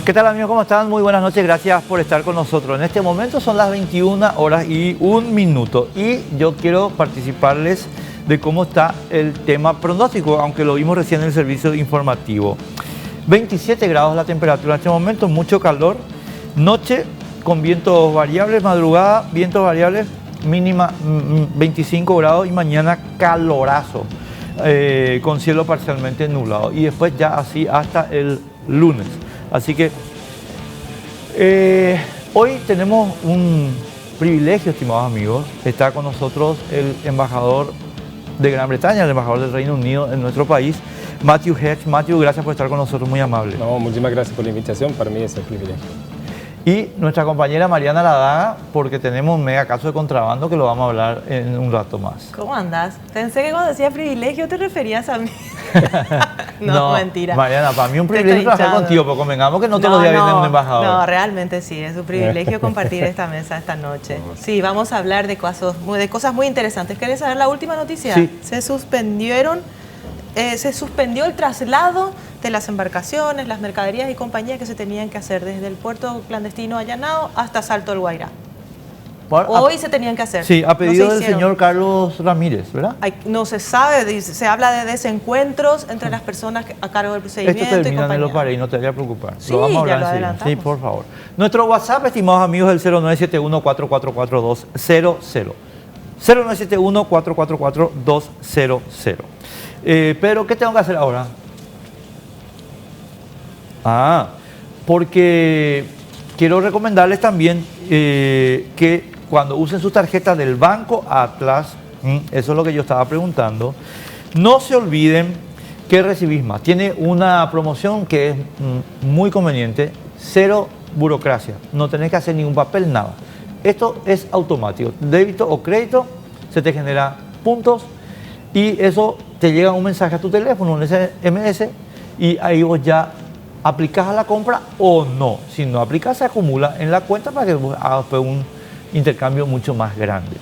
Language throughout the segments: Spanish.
¿Qué tal, amigos? ¿Cómo están? Muy buenas noches, gracias por estar con nosotros. En este momento son las 21 horas y 1 minuto y yo quiero participarles de cómo está el tema pronóstico, aunque lo vimos recién en el servicio informativo. 27 grados la temperatura en este momento, mucho calor, noche con vientos variables, madrugada, vientos variables, mínima 25 grados y mañana calorazo, con cielo parcialmente nublado. Y después ya así hasta el lunes. Así que hoy tenemos un privilegio, estimados amigos. Está con nosotros el embajador de Gran Bretaña, el embajador del Reino Unido en nuestro país, Matthew Hedge. Matthew, gracias por estar con nosotros, muy amable. No, muchísimas gracias por la invitación, para mí es un privilegio. Y nuestra compañera Mariana Ladaga, porque tenemos un mega caso de contrabando que lo vamos a hablar en un rato más. ¿Cómo andás? Pensé que cuando decía privilegio te referías a mí. No, mentira. Mariana, para mí es un privilegio trabajar contigo, porque convengamos que no todos los días viene un embajador. No, realmente sí, es un privilegio compartir esta mesa esta noche. Sí, vamos a hablar de cosas muy interesantes. ¿Querés saber la última noticia? Sí. Se suspendió el traslado de las embarcaciones, las mercaderías y compañías que se tenían que hacer desde el puerto clandestino Allanado hasta Salto del Guairá. Hoy se tenían que hacer. Sí, a pedido del señor Carlos Ramírez, ¿verdad? No se sabe, se habla de desencuentros entre las personas a cargo del procedimiento. Esto termina en lo paré y no te voy a preocupar. Sí, lo vamos a hablar ya lo enseguida. adelantamos. Sí, por favor. Nuestro WhatsApp, estimados amigos, es el 0971-444-200. 0971-444-200. Pero, ¿qué tengo que hacer ahora? Porque quiero recomendarles también que cuando usen sus tarjetas del Banco Atlas, eso es lo que yo estaba preguntando, no se olviden que recibís más. Tiene una promoción que es muy conveniente, cero burocracia, no tenés que hacer ningún papel, nada. Esto es automático, débito o crédito, se te genera puntos y eso te llega un mensaje a tu teléfono, un SMS, y ahí vos ya aplicás a la compra o no. Si no aplicas, se acumula en la cuenta para que vos hagas un intercambio mucho más grande.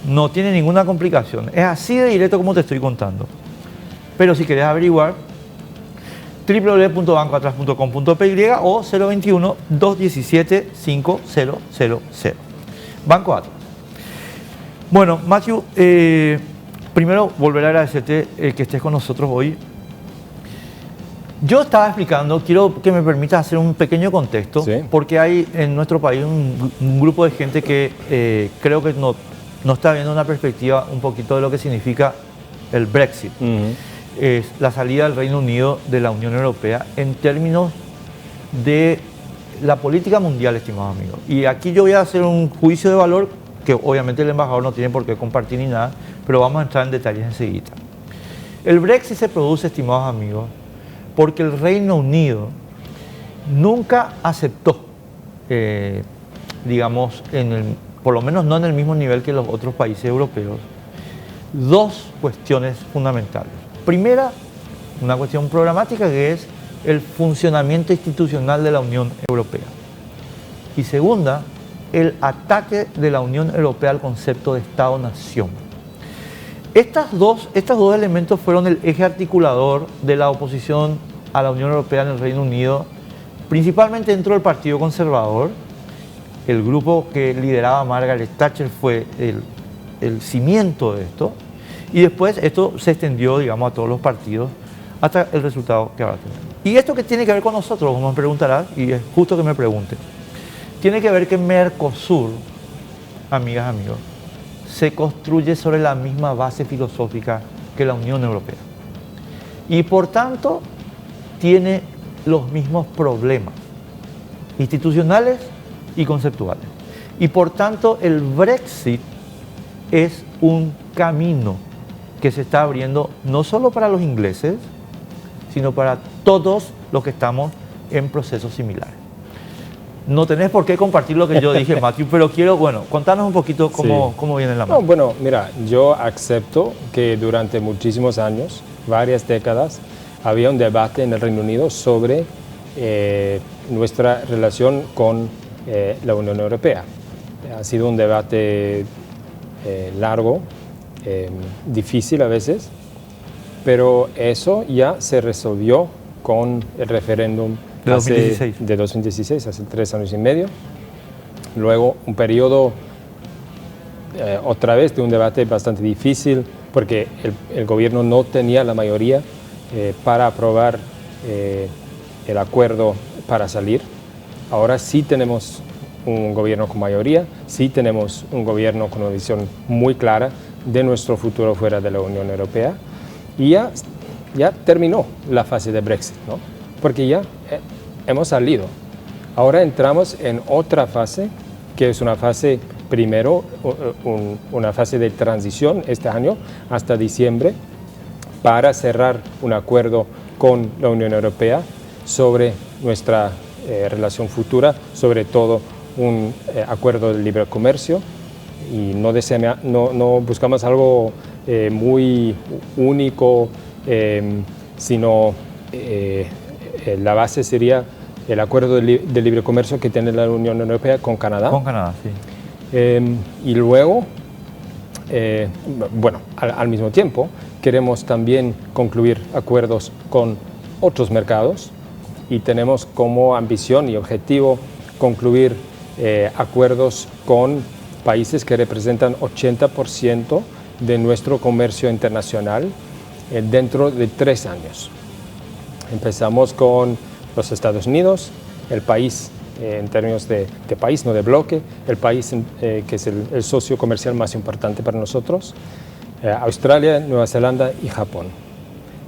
No tiene ninguna complicación. Es así de directo como te estoy contando. Pero si querés averiguar, www.bancoatlas.com.py o 021-217-5000. Banco Atlas. Bueno, Matthew, primero volver a agradecerte que estés con nosotros hoy. Yo estaba explicando, quiero que me permitas hacer un pequeño contexto, ¿Sí? Porque hay en nuestro país un grupo de gente que creo que no está viendo una perspectiva un poquito de lo que significa el Brexit. Es la salida del Reino Unido de la Unión Europea en términos de la política mundial, estimados amigos. Y aquí yo voy a hacer un juicio de valor que obviamente el embajador no tiene por qué compartir ni nada, pero vamos a entrar en detalles enseguida. El Brexit se produce, estimados amigos, porque el Reino Unido nunca aceptó, digamos, por lo menos no en el mismo nivel que los otros países europeos, dos cuestiones fundamentales. Primera, una cuestión programática que es el funcionamiento institucional de la Unión Europea. Y segunda, el ataque de la Unión Europea al concepto de Estado-Nación. Estos dos elementos fueron el eje articulador de la oposición a la Unión Europea en el Reino Unido, principalmente dentro del Partido Conservador. El grupo que lideraba Margaret Thatcher fue el cimiento de esto, y después esto se extendió, digamos, a todos los partidos hasta el resultado que ahora tenemos. ¿Y esto qué tiene que ver con nosotros? Vos me preguntarás, y es justo que me pregunte. Tiene que ver que Mercosur, amigas, amigos, se construye sobre la misma base filosófica que la Unión Europea. Y por tanto, tiene los mismos problemas institucionales y conceptuales. Y por tanto, el Brexit es un camino que se está abriendo no solo para los ingleses, sino para todos los que estamos en procesos similares. No tenés por qué compartir lo que yo dije, Matthew, pero quiero, contanos un poquito cómo viene la mano. No, bueno, mira, yo acepto que durante muchísimos años, varias décadas, había un debate en el Reino Unido sobre nuestra relación con la Unión Europea. Ha sido un debate largo, difícil a veces, pero eso ya se resolvió con el referéndum De 2016. De 2016, hace 3 años y medio. Luego un periodo otra vez de un debate bastante difícil porque el gobierno no tenía la mayoría para aprobar el acuerdo para salir. Ahora sí tenemos un gobierno con mayoría, sí tenemos un gobierno con una visión muy clara de nuestro futuro fuera de la Unión Europea y ya terminó la fase de Brexit, ¿no? Porque ya hemos salido. Ahora entramos en otra fase, que es una fase, primero, una fase de transición este año hasta diciembre para cerrar un acuerdo con la Unión Europea sobre nuestra relación futura, sobre todo un acuerdo de libre comercio y no buscamos algo muy único, sino la base sería el acuerdo de libre comercio que tiene la Unión Europea con Canadá. Con Canadá, sí. Y luego, bueno, al mismo tiempo, queremos también concluir acuerdos con otros mercados y tenemos como ambición y objetivo concluir acuerdos con países que representan 80% de nuestro comercio internacional dentro de 3 años. Empezamos con los Estados Unidos, el país en términos de país, no de bloque, el país que es el socio comercial más importante para nosotros, Australia, Nueva Zelanda y Japón.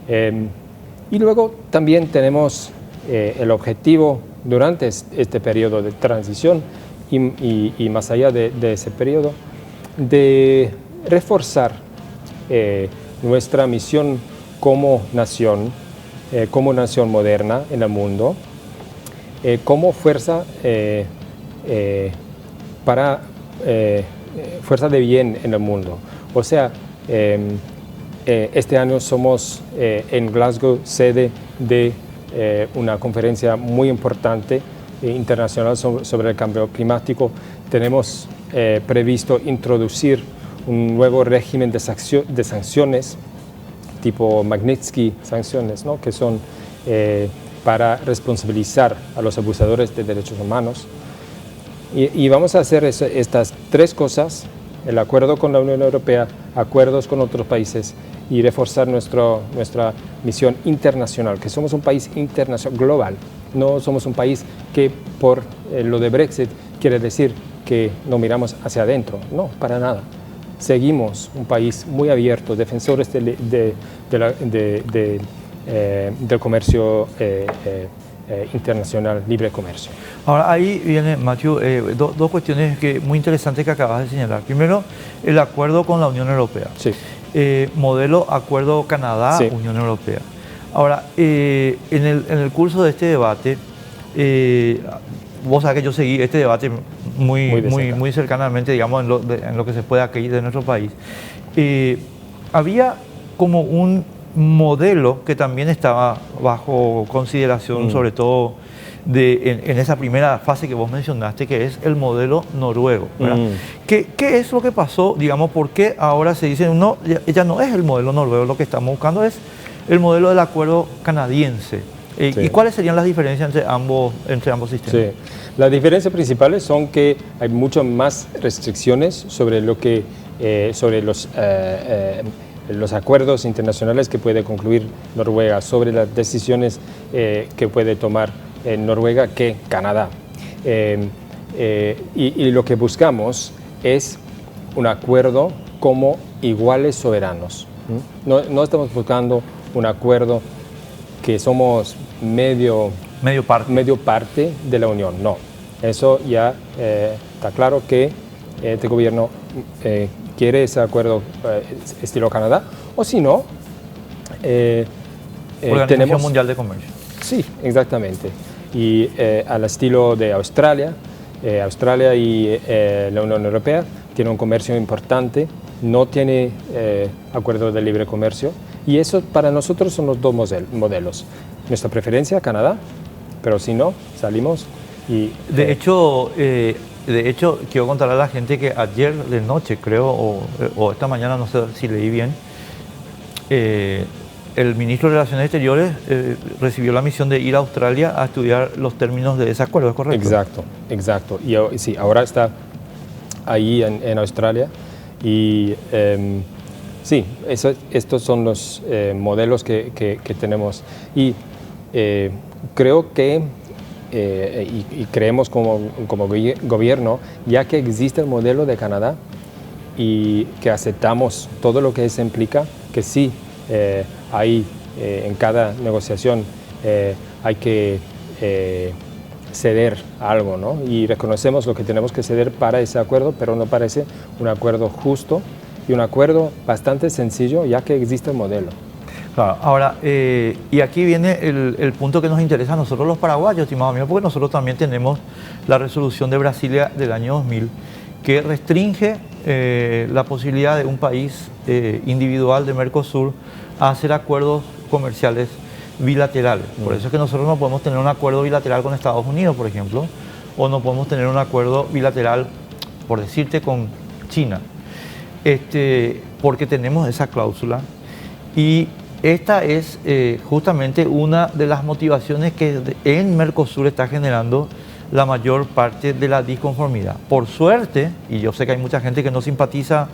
Y luego también tenemos el objetivo durante este periodo de transición y más allá de ese periodo, de reforzar nuestra misión como nación moderna en el mundo, como fuerza fuerza de bien en el mundo. O sea, este año somos en Glasgow sede de una conferencia muy importante internacional sobre el cambio climático. Tenemos previsto introducir un nuevo régimen de sanciones tipo Magnitsky sanciones, ¿no? Que son para responsabilizar a los abusadores de derechos humanos. Y vamos a hacer estas 3 cosas: el acuerdo con la Unión Europea, acuerdos con otros países y reforzar nuestra misión internacional, que somos un país internacional, global. No somos un país que por lo de Brexit quiere decir que no miramos hacia adentro, no, para nada. Seguimos un país muy abierto, defensores del comercio internacional, libre comercio. Ahora ahí viene, Matthew, dos cuestiones muy interesantes que acabas de señalar. Primero, el acuerdo con la Unión Europea. Sí. Modelo acuerdo Canadá-Unión Europea. Ahora, en el curso de este debate, vos sabés que yo seguí este debate muy cercanamente, digamos, en lo que se puede aquí de nuestro país. Había como un modelo que también estaba bajo consideración, sobre todo en esa primera fase que vos mencionaste, que es el modelo noruego, ¿verdad? ¿Qué es lo que pasó? Digamos, ¿por qué ahora se dice, no, ya no es el modelo noruego, lo que estamos buscando es el modelo del acuerdo canadiense? Sí. ¿Y cuáles serían las diferencias entre ambos sistemas? Sí. Las diferencias principales son que hay mucho más restricciones sobre los acuerdos internacionales que puede concluir Noruega, sobre las decisiones que puede tomar Noruega que Canadá. Y lo que buscamos es un acuerdo como iguales soberanos. No estamos buscando un acuerdo que somos medio parte de la Unión, no. Eso ya está claro que este gobierno quiere ese acuerdo estilo Canadá, o si no, Organización Mundial de Comercio. Sí, exactamente. Y al estilo de Australia y la Unión Europea tiene un comercio importante, no tiene acuerdo de libre comercio, y eso para nosotros son los 2 modelos. Nuestra preferencia, Canadá, pero si no, salimos y... De hecho, quiero contarle a la gente que ayer de noche, creo, o esta mañana, no sé si leí bien, el ministro de Relaciones Exteriores recibió la misión de ir a Australia a estudiar los términos de ese acuerdo, ¿es correcto? Exacto. Y sí, ahora está ahí en Australia y sí, estos son los modelos que tenemos. Y creo que, y creemos como gobierno, ya que existe el modelo de Canadá y que aceptamos todo lo que eso implica, que sí, hay en cada negociación hay que ceder algo, ¿no? Y reconocemos lo que tenemos que ceder para ese acuerdo, pero no parece un acuerdo justo y un acuerdo bastante sencillo, ya que existe el modelo. Claro, ahora, y aquí viene el punto que nos interesa a nosotros los paraguayos, estimado amigo, porque nosotros también tenemos la resolución de Brasilia del año 2000, que restringe la posibilidad de un país individual de Mercosur a hacer acuerdos comerciales bilaterales. Por eso es que nosotros no podemos tener un acuerdo bilateral con Estados Unidos, por ejemplo, o no podemos tener un acuerdo bilateral, por decirte, con China, porque tenemos esa cláusula. Y esta es justamente una de las motivaciones que en Mercosur está generando la mayor parte de la disconformidad. Por suerte, y yo sé que hay mucha gente que no simpatiza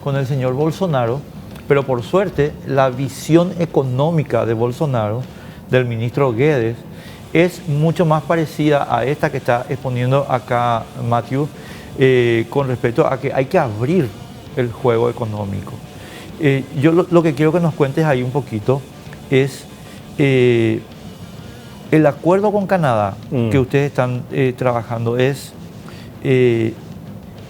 con el señor Bolsonaro, pero por suerte la visión económica de Bolsonaro, del ministro Guedes, es mucho más parecida a esta que está exponiendo acá Matthew, con respecto a que hay que abrir el juego económico. Yo lo que quiero que nos cuentes ahí un poquito es el acuerdo con Canadá que ustedes están trabajando, ¿es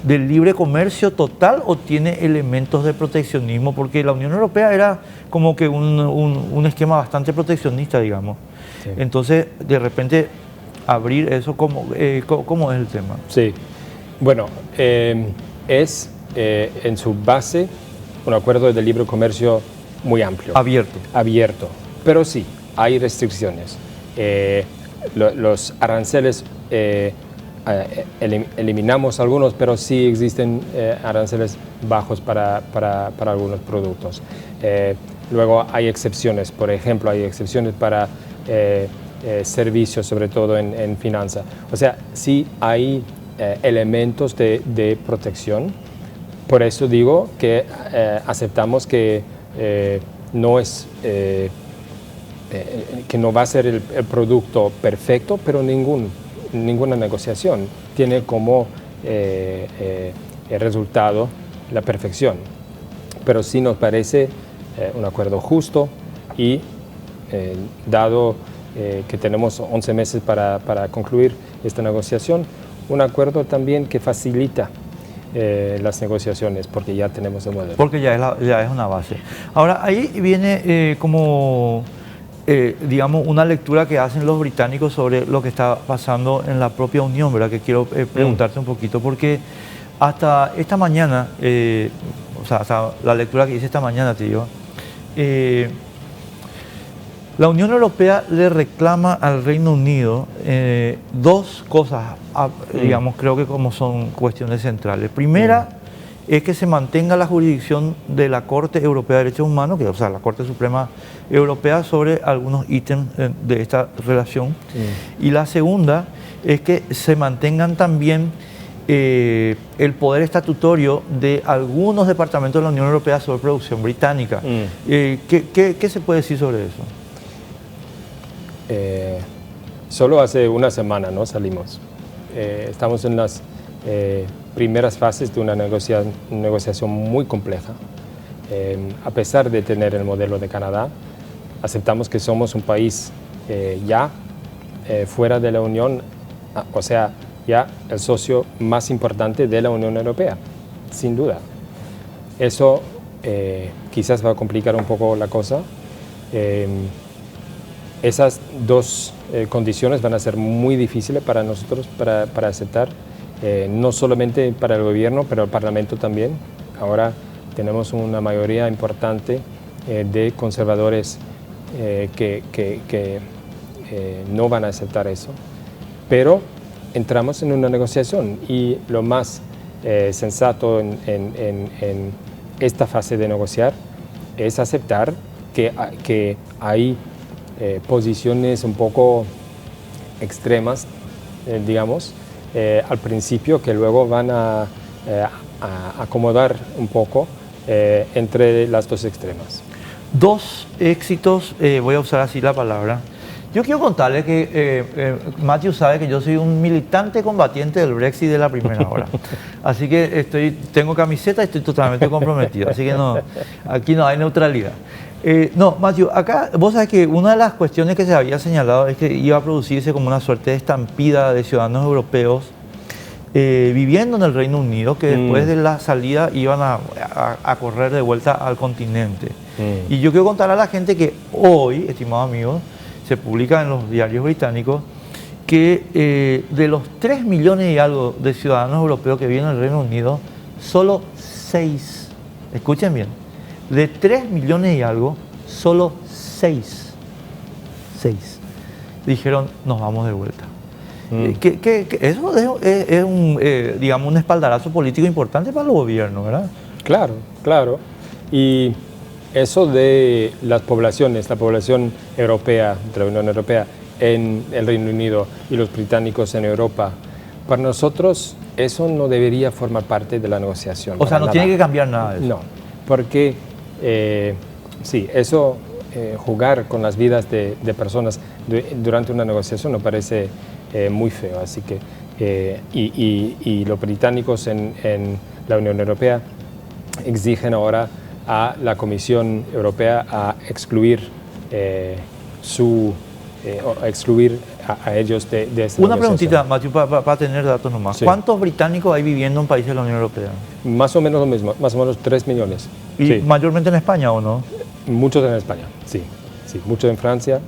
del libre comercio total o tiene elementos de proteccionismo? Porque la Unión Europea era como que un esquema bastante proteccionista, digamos. Sí. Entonces, de repente, abrir eso, ¿cómo es el tema? Sí, bueno, es en su base un acuerdo de libre comercio muy amplio. Abierto, pero sí, hay restricciones. Los aranceles, eliminamos algunos, pero sí existen aranceles bajos para algunos productos. Luego hay excepciones, por ejemplo, hay excepciones para servicios, sobre todo en finanzas. O sea, sí hay elementos de protección. Por eso digo que aceptamos que no es... que no va a ser el producto perfecto, pero ninguna negociación tiene como el resultado la perfección. Pero sí nos parece un acuerdo justo y dado que tenemos 11 meses para concluir esta negociación, un acuerdo también que facilita las negociaciones, porque ya tenemos el modelo. Porque ya es una base. Ahora, ahí viene digamos, una lectura que hacen los británicos sobre lo que está pasando en la propia Unión, ¿verdad? Que quiero preguntarte un poquito, porque hasta esta mañana, hasta la lectura que hice esta mañana, te digo, la Unión Europea le reclama al Reino Unido dos cosas, digamos, creo que como son cuestiones centrales. Primera, es que se mantenga la jurisdicción de la Corte Europea de Derechos Humanos, o sea, la Corte Suprema Europea, sobre algunos ítems de esta relación. Y la segunda es que se mantengan también el poder estatutario de algunos departamentos de la Unión Europea sobre producción británica. ¿Qué se puede decir sobre eso? Solo hace una semana, ¿no? Salimos. Estamos en las primeras fases de una negociación muy compleja. A pesar de tener el modelo de Canadá, aceptamos que somos un país ya fuera de la Unión, o sea, ya el socio más importante de la Unión Europea, sin duda. Eso quizás va a complicar un poco la cosa. Esas dos condiciones van a ser muy difíciles para nosotros para aceptar, no solamente para el gobierno, pero el Parlamento también. Ahora tenemos una mayoría importante de conservadores que no van a aceptar eso, pero entramos en una negociación y lo más sensato en esta fase de negociar es aceptar que hay posiciones un poco extremas, digamos, al principio, que luego van a acomodar un poco entre las dos extremas. Dos éxitos, voy a usar así la palabra. Yo quiero contarle que Matthew sabe que yo soy un militante combatiente del Brexit de la primera hora. Así que tengo camiseta y estoy totalmente comprometido. Así que no, aquí no hay neutralidad. No, Matthew, acá vos sabés que una de las cuestiones que se había señalado es que iba a producirse como una suerte de estampida de ciudadanos europeos viviendo en el Reino Unido, que después de la salida iban a correr de vuelta al continente. Y yo quiero contar a la gente que hoy, estimados amigos, se publica en los diarios británicos que de los 3 millones y algo de ciudadanos europeos que viven en el Reino Unido, solo 6, escuchen bien, de 3 millones y algo, solo 6 dijeron nos vamos de vuelta. Eso es un, digamos, un espaldarazo político importante para el gobierno, ¿verdad? Claro, claro. Y eso de las poblaciones, la población europea, de la Unión Europea, en el Reino Unido y los británicos en Europa, para nosotros eso no debería formar parte de la negociación. O sea, no tiene que cambiar nada de eso. No, porque sí, eso, jugar con las vidas de personas durante una negociación me parece muy feo. Así que, y los británicos en la Unión Europea exigen ahora a la Comisión Europea a excluir excluir a ellos de esa Una negociación. preguntita, Matthew, para tener datos nomás. Sí. ¿Cuántos británicos hay viviendo en países de la Unión Europea? Más o menos lo mismo, más o menos 3 millones. ¿Y Sí. mayormente en España o no? Muchos en España, sí. Muchos en Francia,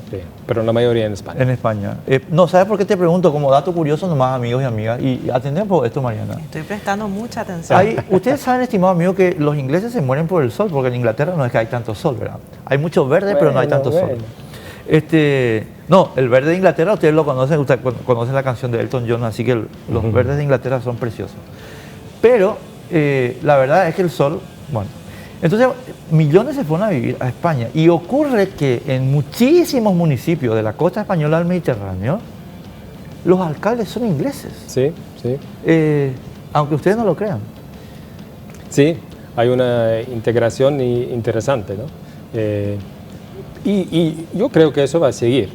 sí, pero la mayoría en España. En España. No, ¿sabes por qué te pregunto? Como dato curioso nomás, amigos y amigas, y atendemos por esto, Mariana. Estoy prestando mucha atención. Ustedes saben, estimados amigos, que los ingleses se mueren por el sol, porque en Inglaterra no es que hay tanto sol, ¿verdad? Hay mucho verde, pero no hay tanto sol. No, el verde de Inglaterra, ustedes lo conocen, ustedes conocen la canción de Elton John, así que los verdes de Inglaterra son preciosos. Pero la verdad es que el sol, bueno, entonces millones se fueron a vivir a España y ocurre que en muchísimos municipios de la costa española del Mediterráneo, los alcaldes son ingleses. Sí, sí. Aunque ustedes no lo crean. Sí, hay una integración interesante, ¿no? Y yo creo que eso va a seguir.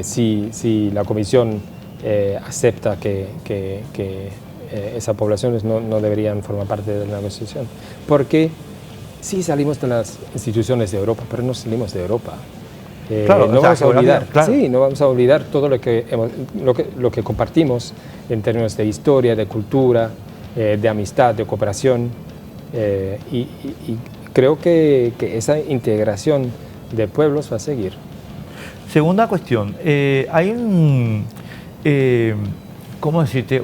Si la Comisión acepta que esas poblaciones no deberían formar parte de la negociación. Porque sí salimos de las instituciones de Europa, pero no salimos de Europa. Claro, no vamos a olvidar, claro. Sí, no vamos a olvidar todo lo que compartimos en términos de historia, de cultura, de amistad, de cooperación. Y creo que esa integración de pueblos va a seguir. Segunda cuestión, hay un, ¿cómo decirte?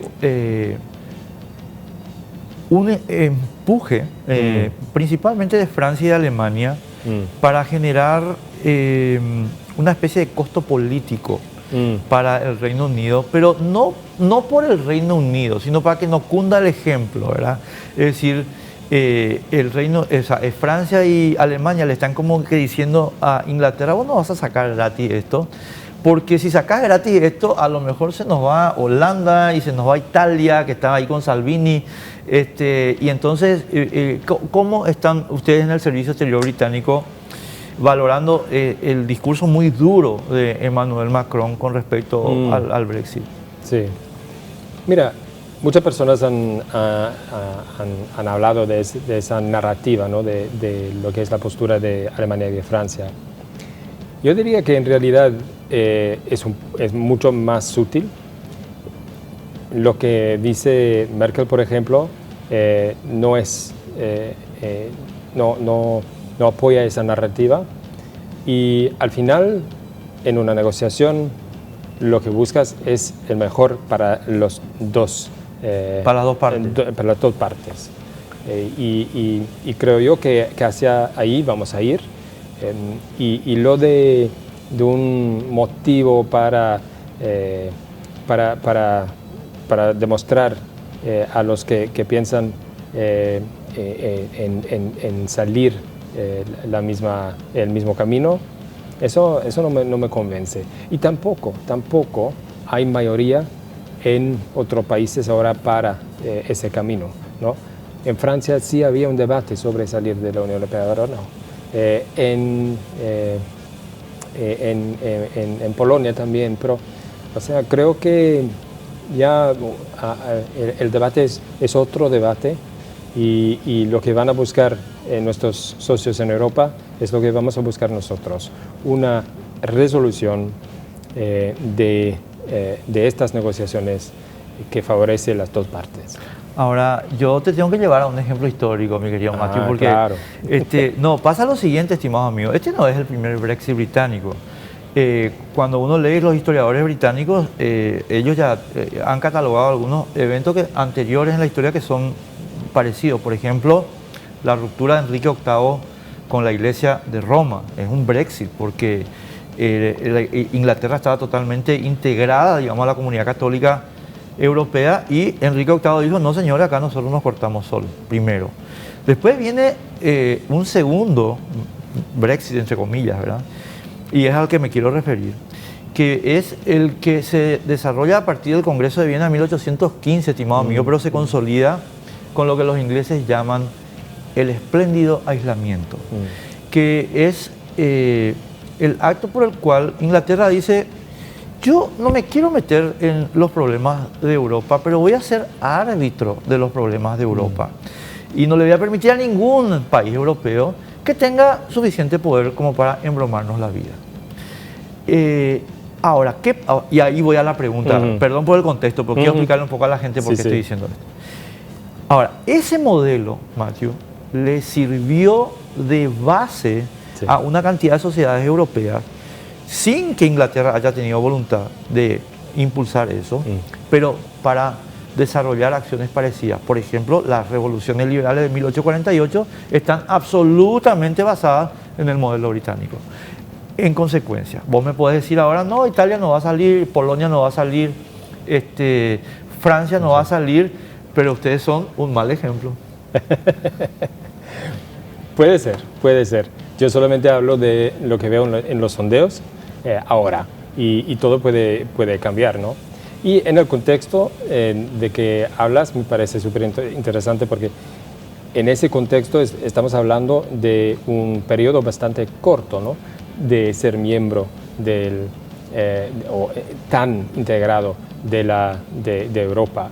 Un empuje, principalmente de Francia y de Alemania, para generar una especie de costo político para el Reino Unido, pero no por el Reino Unido, sino para que no cunda el ejemplo, ¿verdad? Es decir, Francia y Alemania le están como que diciendo a Inglaterra, vos no vas a sacar gratis esto, porque si sacas gratis esto, a lo mejor se nos va a Holanda y se nos va a Italia, que está ahí con Salvini, y entonces, ¿cómo están ustedes en el Servicio Exterior británico valorando el discurso muy duro de Emmanuel Macron con respecto al Brexit? Sí. Mira, muchas personas han hablado de esa narrativa, ¿no? de lo que es la postura de Alemania y de Francia. Yo diría que en realidad es mucho más sutil. Lo que dice Merkel, por ejemplo, no apoya esa narrativa, y al final, en una negociación, lo que buscas es el mejor para los dos. Para las dos partes. Para las dos partes. Y creo yo que hacia ahí vamos a ir. Y lo de un motivo para demostrar a los que piensan en salir el mismo camino, eso no me convence. Y tampoco hay mayoría en otros países ahora para ese camino, ¿no? En Francia sí había un debate sobre salir de la Unión Europea, ahora no. En Polonia también, pero o sea, creo que ya el debate es otro debate y lo que van a buscar nuestros socios en Europa es lo que vamos a buscar nosotros, una resolución de estas negociaciones que favorece las dos partes. Ahora, yo te tengo que llevar a un ejemplo histórico, mi querido Matthew, porque claro. no, pasa lo siguiente, estimado amigo, este no es el primer Brexit británico. Cuando uno lee los historiadores británicos, ellos ya han catalogado algunos eventos anteriores en la historia que son parecidos. Por ejemplo, la ruptura de Enrique VIII con la Iglesia de Roma es un Brexit, porque Inglaterra estaba totalmente integrada, digamos, a la comunidad católica europea, y Enrique VIII dijo: no, señores, acá nosotros nos cortamos solos, primero. Después viene un segundo Brexit, entre comillas, ¿verdad? Y es al que me quiero referir, que es el que se desarrolla a partir del Congreso de Viena en 1815, estimado amigo, pero se consolida con lo que los ingleses llaman el espléndido aislamiento, que es el acto por el cual Inglaterra dice: yo no me quiero meter en los problemas de Europa, pero voy a ser árbitro de los problemas de Europa. Y no le voy a permitir a ningún país europeo que tenga suficiente poder como para embromarnos la vida. Ahora, y ahí voy a la pregunta, perdón por el contexto, pero quiero explicarle un poco a la gente por qué estoy diciendo esto. Ahora, ese modelo, Matthew, le sirvió de base a una cantidad de sociedades europeas, sin que Inglaterra haya tenido voluntad de impulsar eso, pero para desarrollar acciones parecidas. Por ejemplo, las revoluciones liberales de 1848 están absolutamente basadas en el modelo británico. En consecuencia, vos me podés decir ahora: no, Italia no va a salir, Polonia no va a salir, Francia no va a salir, pero ustedes son un mal ejemplo. Puede ser. Yo solamente hablo de lo que veo en los sondeos ahora, y todo puede cambiar, ¿no? Y en el contexto de que hablas me parece súper interesante, porque en ese contexto estamos hablando de un periodo bastante corto, ¿no? De ser miembro tan integrado de Europa,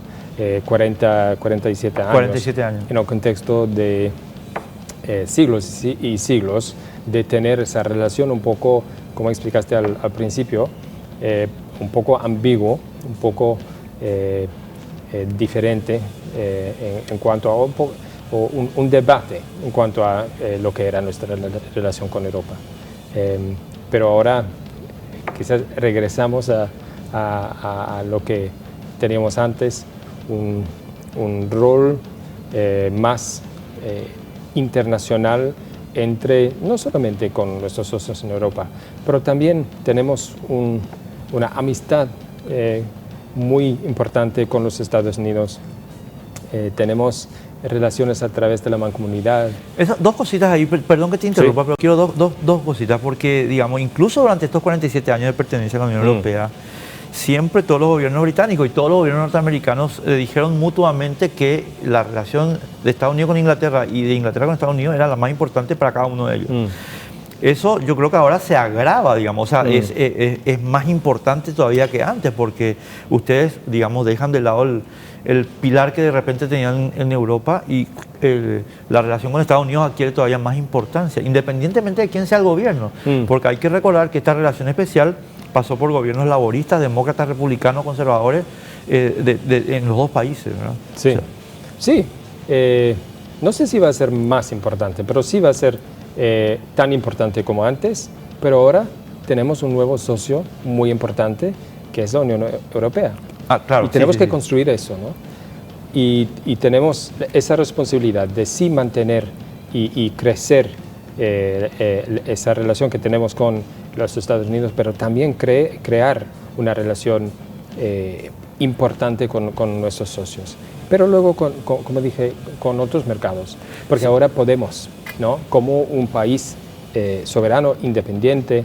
47 años. 47 años. En el contexto de siglos y siglos de tener esa relación un poco, como explicaste al principio, un poco ambiguo, un poco diferente en cuanto a un debate en cuanto a lo que era nuestra relación con Europa. Pero ahora quizás regresamos a lo que teníamos antes, un rol más internacional no solamente con nuestros socios en Europa, pero también tenemos una amistad muy importante con los Estados Unidos. Tenemos relaciones a través de la mancomunidad. Dos cositas ahí, perdón que te interrumpa, pero quiero dos cositas, porque, digamos, incluso durante estos 47 años de pertenencia a la Unión Europea, siempre todos los gobiernos británicos y todos los gobiernos norteamericanos dijeron mutuamente que la relación de Estados Unidos con Inglaterra y de Inglaterra con Estados Unidos era la más importante para cada uno de ellos. Eso yo creo que ahora se agrava, digamos, o sea, es más importante todavía que antes, porque ustedes, digamos, dejan de lado el pilar que de repente tenían en Europa, y la relación con Estados Unidos adquiere todavía más importancia, independientemente de quién sea el gobierno, porque hay que recordar que esta relación especial pasó por gobiernos laboristas, demócratas, republicanos, conservadores, en los dos países, ¿verdad? Sí, o sea, sí. No sé si va a ser más importante, pero sí va a ser tan importante como antes, pero ahora tenemos un nuevo socio muy importante, que es la Unión Europea. Claro, y tenemos que construir eso, ¿no? Y tenemos esa responsabilidad de sí mantener y crecer esa relación que tenemos con los Estados Unidos, pero también crear una relación importante con nuestros socios. pero luego, como dije, con otros mercados, porque ahora podemos, ¿no? Como un país soberano, independiente,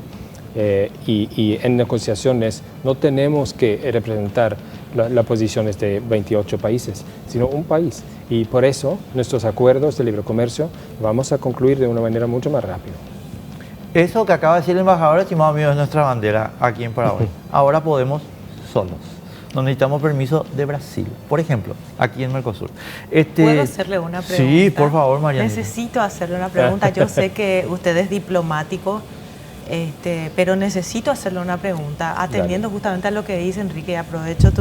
y en negociaciones no tenemos que representar las posiciones de 28 países, sino un país. Y por eso nuestros acuerdos de libre comercio vamos a concluir de una manera mucho más rápida. Eso que acaba de decir el embajador, estimado mío, es nuestra bandera aquí en Paraguay. Ahora podemos solos. No necesitamos permiso de Brasil, por ejemplo, aquí en Mercosur. ¿Puedo hacerle una pregunta? Sí, por favor, Mariana. Necesito hacerle una pregunta. Yo sé que usted es diplomático, pero necesito hacerle una pregunta, atendiendo justamente a lo que dice Enrique. Aprovecho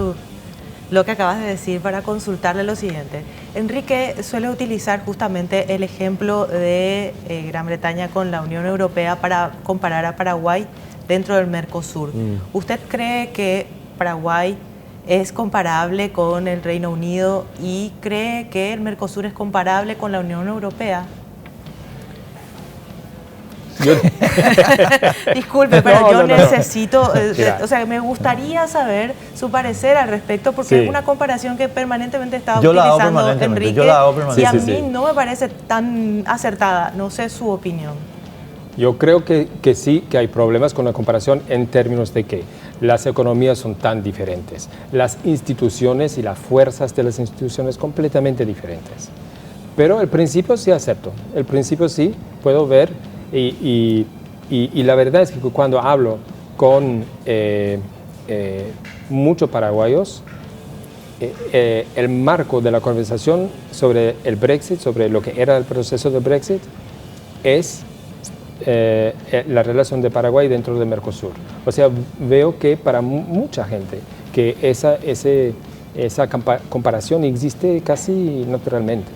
lo que acabas de decir para consultarle lo siguiente. Enrique suele utilizar justamente el ejemplo de Gran Bretaña con la Unión Europea para comparar a Paraguay dentro del Mercosur. ¿Usted cree que Paraguay es comparable con el Reino Unido y cree que el Mercosur es comparable con la Unión Europea? Disculpe, pero yo necesito, o sea, me gustaría saber su parecer al respecto, porque es una comparación que permanentemente está utilizando Enrique, y a mí no me parece tan acertada. No sé su opinión. Yo creo que sí, que hay problemas con la comparación en términos de que las economías son tan diferentes, las instituciones y las fuerzas de las instituciones completamente diferentes. Pero el principio sí acepto, el principio sí puedo ver. Y la verdad es que cuando hablo con muchos paraguayos, el marco de la conversación sobre el Brexit, sobre lo que era el proceso de Brexit, es la relación de Paraguay dentro del Mercosur. O sea, veo que para mucha gente que esa comparación existe casi naturalmente.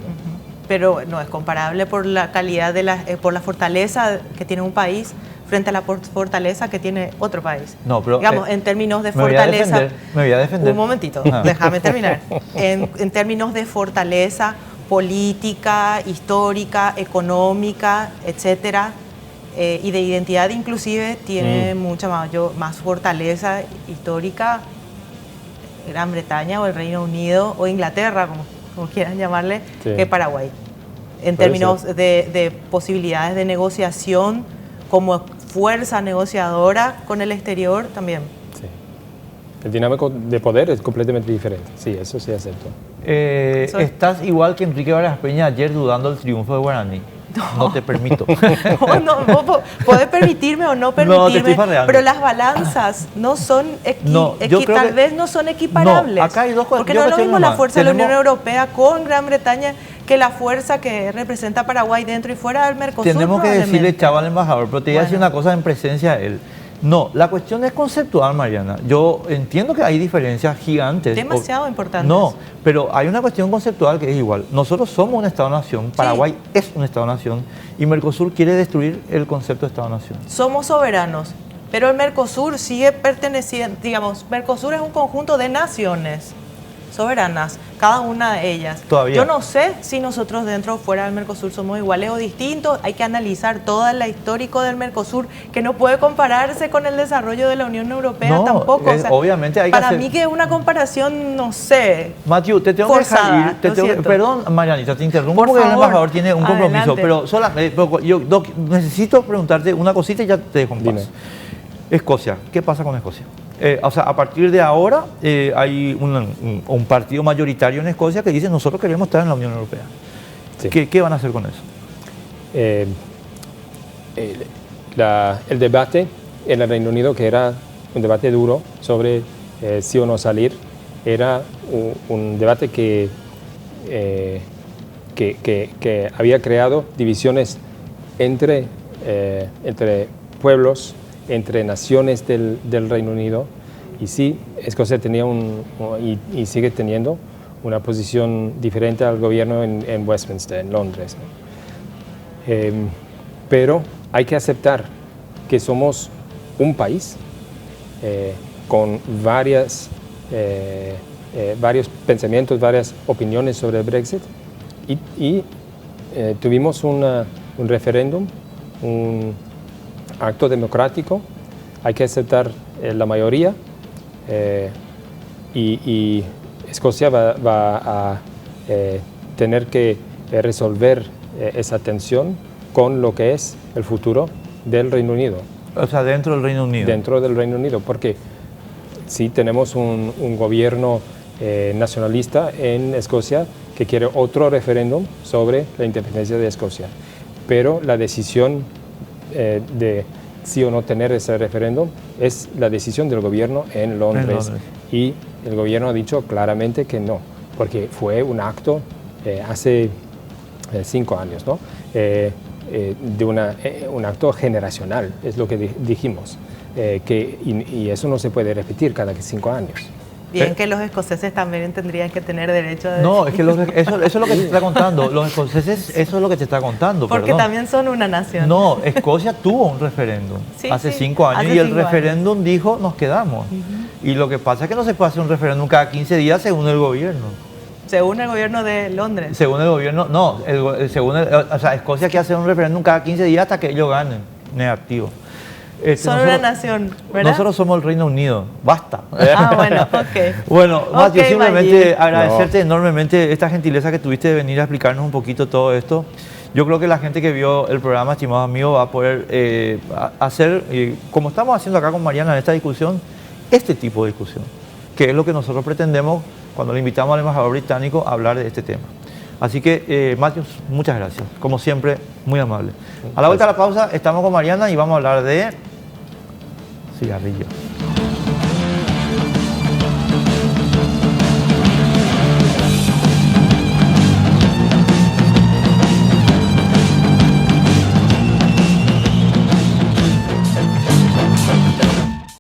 Pero no es comparable por la calidad por la fortaleza que tiene un país frente a la fortaleza que tiene otro país. No, pero digamos, en términos de fortaleza. Me voy a defender. Un momentito, déjame terminar. En términos de fortaleza política, histórica, económica, etcétera, y de identidad inclusive, tiene mucha más fortaleza histórica Gran Bretaña o el Reino Unido o Inglaterra, como quieran llamarle, que Paraguay. En términos de posibilidades de negociación, como fuerza negociadora con el exterior también. Sí. El dinámico de poder es completamente diferente. Sí, eso sí acepto. Estás igual que Enrique Vargas Peña ayer dudando del triunfo de Guaraní. No te permito. No, podés permitirme o no permitirme, no, pero las balanzas no son tal vez no son equiparables. No, acá hay dos cosas. Porque no es lo mismo la fuerza de la Unión Europea con Gran Bretaña que la fuerza que representa Paraguay dentro y fuera del Mercosur. Tenemos que decirle chavo al embajador, pero te voy a decir una cosa en presencia de él. No, la cuestión es conceptual, Mariana. Yo entiendo que hay diferencias gigantes. Demasiado importantes. No, pero hay una cuestión conceptual que es igual. Nosotros somos un Estado-nación, Paraguay es un Estado-nación y Mercosur quiere destruir el concepto de Estado-nación. Somos soberanos, pero el Mercosur sigue perteneciendo, digamos, Mercosur es un conjunto de naciones soberanas, cada una de ellas. Todavía. Yo no sé si nosotros dentro o fuera del Mercosur somos iguales o distintos. Hay que analizar todo el histórico del Mercosur, que no puede compararse con el desarrollo de la Unión Europea tampoco. Obviamente hay que para mí que es una comparación, no sé, Matthew, te tengo forzada, que dejar ir. Perdón, Marianita, te interrumpo porque el embajador tiene un compromiso. Adelante. Pero yo necesito preguntarte una cosita y ya te dejo en paz. Escocia, ¿qué pasa con Escocia? O sea, a partir de ahora hay un partido mayoritario en Escocia que dice nosotros queremos estar en la Unión Europea. Sí. ¿Qué van a hacer con eso? El debate en el Reino Unido, que era un debate duro sobre sí o no salir, era un debate que había creado divisiones entre pueblos, entre naciones del Reino Unido, y sí, Escocia tenía y sigue teniendo una posición diferente al gobierno en Westminster, en Londres, ¿no? Pero hay que aceptar que somos un país con varios pensamientos, varias opiniones sobre el Brexit, y tuvimos un referéndum, un acto democrático. Hay que aceptar la mayoría, y Escocia va tener que resolver esa tensión con lo que es el futuro del Reino Unido. O sea, dentro del Reino Unido. Dentro del Reino Unido, porque sí tenemos un gobierno nacionalista en Escocia que quiere otro referéndum sobre la independencia de Escocia, pero la decisión de sí o no tener ese referéndum es la decisión del gobierno en Londres. Y el gobierno ha dicho claramente que no, porque fue un acto hace 5 años, ¿no? Un acto generacional, es lo que dijimos, y eso no se puede repetir cada 5 años. Bien, que los escoceses también tendrían que tener derecho a... No, es que eso es lo que te está contando. Los escoceses, eso es lo que te está contando. Porque perdón. también son una nación. No, Escocia tuvo un referéndum hace 5 años y el referéndum dijo, nos quedamos. Y lo que pasa es que no se puede hacer un referéndum cada 15 días según el gobierno. Según el gobierno de Londres. Según el gobierno, no, o sea, Escocia quiere hacer un referéndum cada 15 días hasta que ellos ganen, negativo. Son una nación, ¿verdad? Nosotros somos el Reino Unido, basta. Bueno, ok. Bueno, Matthew, okay, simplemente agradecerte enormemente esta gentileza que tuviste de venir a explicarnos un poquito todo esto. Yo creo que la gente que vio el programa, estimado amigo, va a poder hacer, como estamos haciendo acá con Mariana en esta discusión, este tipo de discusión, que es lo que nosotros pretendemos cuando le invitamos al embajador británico a hablar de este tema. Así que, Matthew, muchas gracias. Como siempre, muy amable. A la vuelta a la pausa, estamos con Mariana y vamos a hablar de cigarrillos.